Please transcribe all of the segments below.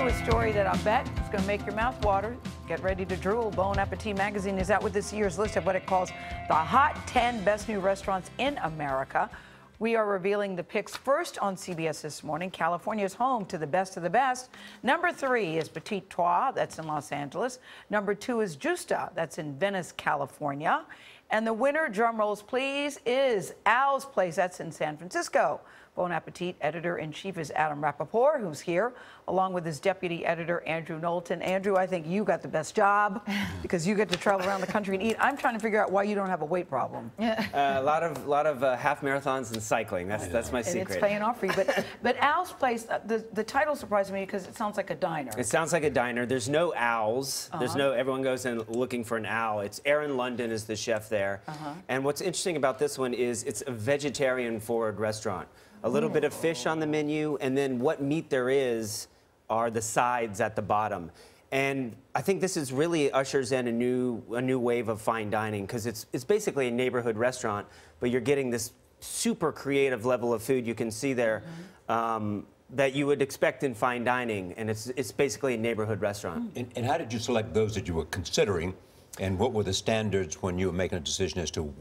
a story that I bet is going to make your mouth water. Get ready to drool. Bon Appetit magazine is out with this year's list of what it calls the Hot 10 Best New Restaurants in America. We are revealing the picks first on CBS This Morning. California is home to the best of the best. Number 3 is Petit Trois, that's in Los Angeles. Number 2 is Justa, that's in Venice, California. And the winner, drum rolls please, is Al's Place, that's in San Francisco. Bon Appetit editor-in-chief is Adam Rapoport, who's here, along with his deputy editor, Andrew Knowlton. Andrew, I think you got the best job because you get to travel around the country and eat. I'm trying to figure out why you don't have a weight problem. A lot of half marathons and cycling. That's my secret. And it's paying off for you. But Al's Place, the title surprised me because it sounds like a diner. It sounds like a diner. There's no owls. There's no. Everyone goes in looking for an owl. It's Aaron London is the chef there. And what's interesting about this one is it's a vegetarian-forward restaurant. A little bit of fish on the menu, and then what meat there is are the sides at the bottom. And I think this is really ushers in a new wave of fine dining because it's basically a neighborhood restaurant, but you're getting this super creative level of food you can see there that you would expect in fine dining, and it's basically a neighborhood restaurant. And how did you select those that you were considering, and what were the standards when you were making a decision as to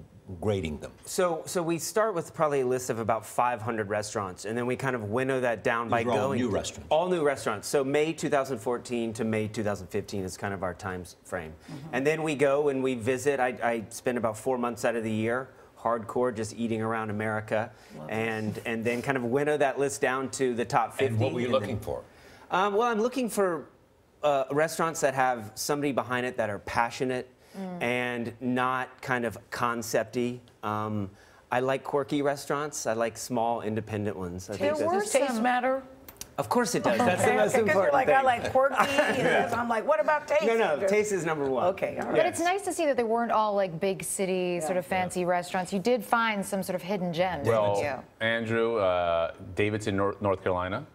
grading them? So we start with probably a list of about 500 restaurants, and then we kind of winnow that down by going. All new restaurants. All new restaurants. So May 2014 to May 2015 is kind of our time frame. And then we go and we visit. I spend about 4 months out of the year, hardcore, just eating around America, and then kind of winnow that list down to the top 50. And what were you looking for? Well, I'm looking for restaurants that have somebody behind it that are passionate and not kind of concept-y. I like quirky restaurants. I like small, independent ones. Does taste matter? Of course it does. That's the most important thing. I like quirky, and I'm like, what about taste? No, taste is number one. Okay, all right. But it's nice to see that they weren't all like big city, sort of fancy restaurants. You did find some sort of hidden gems, didn't you? Andrew, Davidson, North Carolina.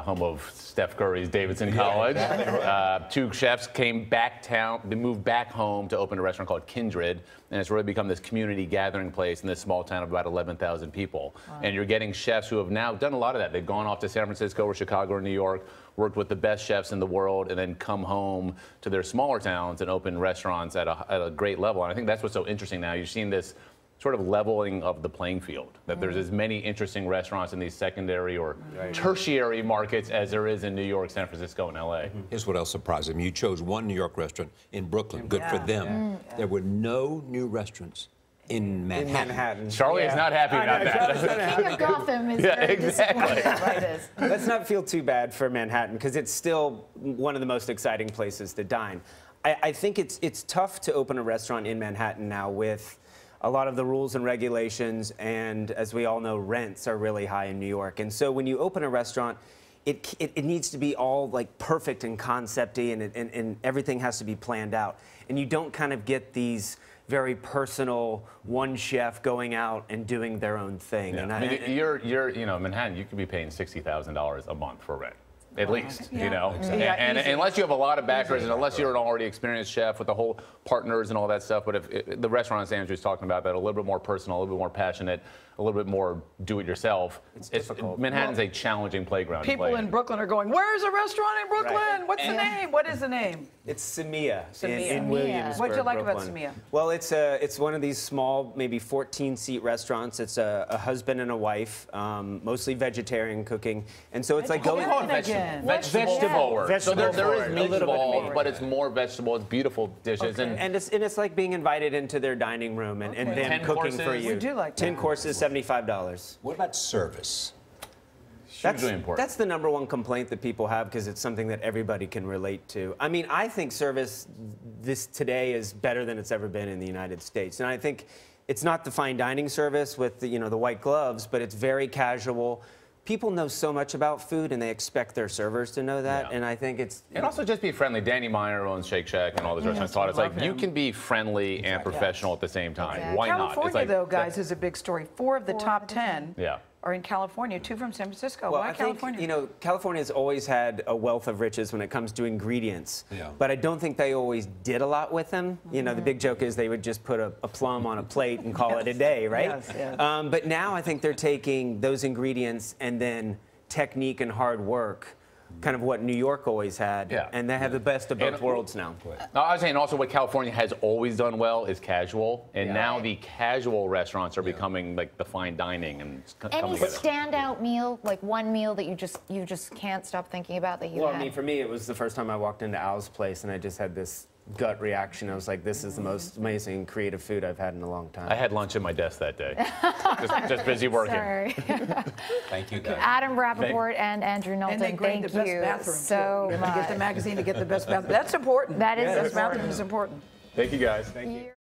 Home of Steph Curry's Davidson College. 2 chefs came back town, they moved back home to open a restaurant called Kindred, and it's really become this community gathering place in this small town of about 11,000 people. And you're getting chefs who have now done a lot of that. They've gone off to San Francisco or Chicago or New York, worked with the best chefs in the world, and then come home to their smaller towns and open restaurants at a great level. And I think that's what's so interesting now. You're seeing this sort of leveling of the playing field, that there's as many interesting restaurants in these secondary or tertiary markets as there is in New York, San Francisco, and LA. Here's what else surprised me. You chose one New York restaurant in Brooklyn. Good for them. There were no new restaurants in Manhattan. Charlie is not happy about that. King of Gotham is very disappointed by this. Let's not feel too bad for Manhattan because it's still one of the most exciting places to dine. I think it's tough to open a restaurant in Manhattan now with a lot of the rules and regulations, and as we all know, rents are really high in New York. And so when you open a restaurant, it needs to be all like perfect and concept-y, and everything has to be planned out. And you don't kind of get these very personal one chef going out and doing their own thing. Yeah. I mean, you're Manhattan, you could be paying $60,000 a month for rent. At least, you know, and unless you have a lot of backers, and unless you're an already experienced chef with the whole partners and all that stuff. But if the restaurants Andrew's talking about that are a little bit more personal, a little bit more passionate, a little bit more do-it-yourself, it's difficult. Manhattan's a challenging playground. People in Brooklyn are going, "Where's a restaurant in Brooklyn? What's the name? What is the name?" It's Samia in Williamsburg. What'd you like Brooklyn. about Samia? Well, it's one of these small, maybe 14-seat restaurants. It's a husband and a wife, mostly vegetarian cooking, and so it's like going on vegetable. So there is meat involved, but it's more vegetable. It's beautiful dishes, and it's like being invited into their dining room and them cooking for you. We do like 10 courses, $75. What about service? That's the #1 complaint that people have because it's something that everybody can relate to. I mean, I think service today is better than it's ever been in the United States, and I think it's not the fine dining service with the white gloves, but it's very casual. People know so much about food, and they expect their servers to know that, and I think it's... And also just be friendly. Danny Meyer owns Shake Shack and all these restaurants taught us, like, you can be friendly and professional at the same time. Why not? California, though, guys, is a big story. 4 of the top 10 are in California, 2 from San Francisco. Well, Why California? I think, California's always had a wealth of riches when it comes to ingredients. But I don't think they always did a lot with them. The big joke is they would just put a plum on a plate and call it a day, right? But now I think they're taking those ingredients and then technique and hard work kind of what New York always had. Yeah. And they have the best of both worlds now. No, I was saying also what California has always done well is casual, and now the casual restaurants are becoming like the fine dining and Any standout meal, like one meal that you just can't stop thinking about that you Well, had? I mean, for me, it was the first time I walked into Al's place, and I just had this gut reaction. I was like, this is the most amazing creative food I've had in a long time. I had lunch at my desk that day. just busy working. Sorry. Thank you, guys. Adam Rapoport and Andrew Knowlton, And they grade the thank best you bathroom, so too. You have to much. get the magazine to get the best bathroom. That's important. That is Best important. bathroom is important. Thank you, guys. Thank you.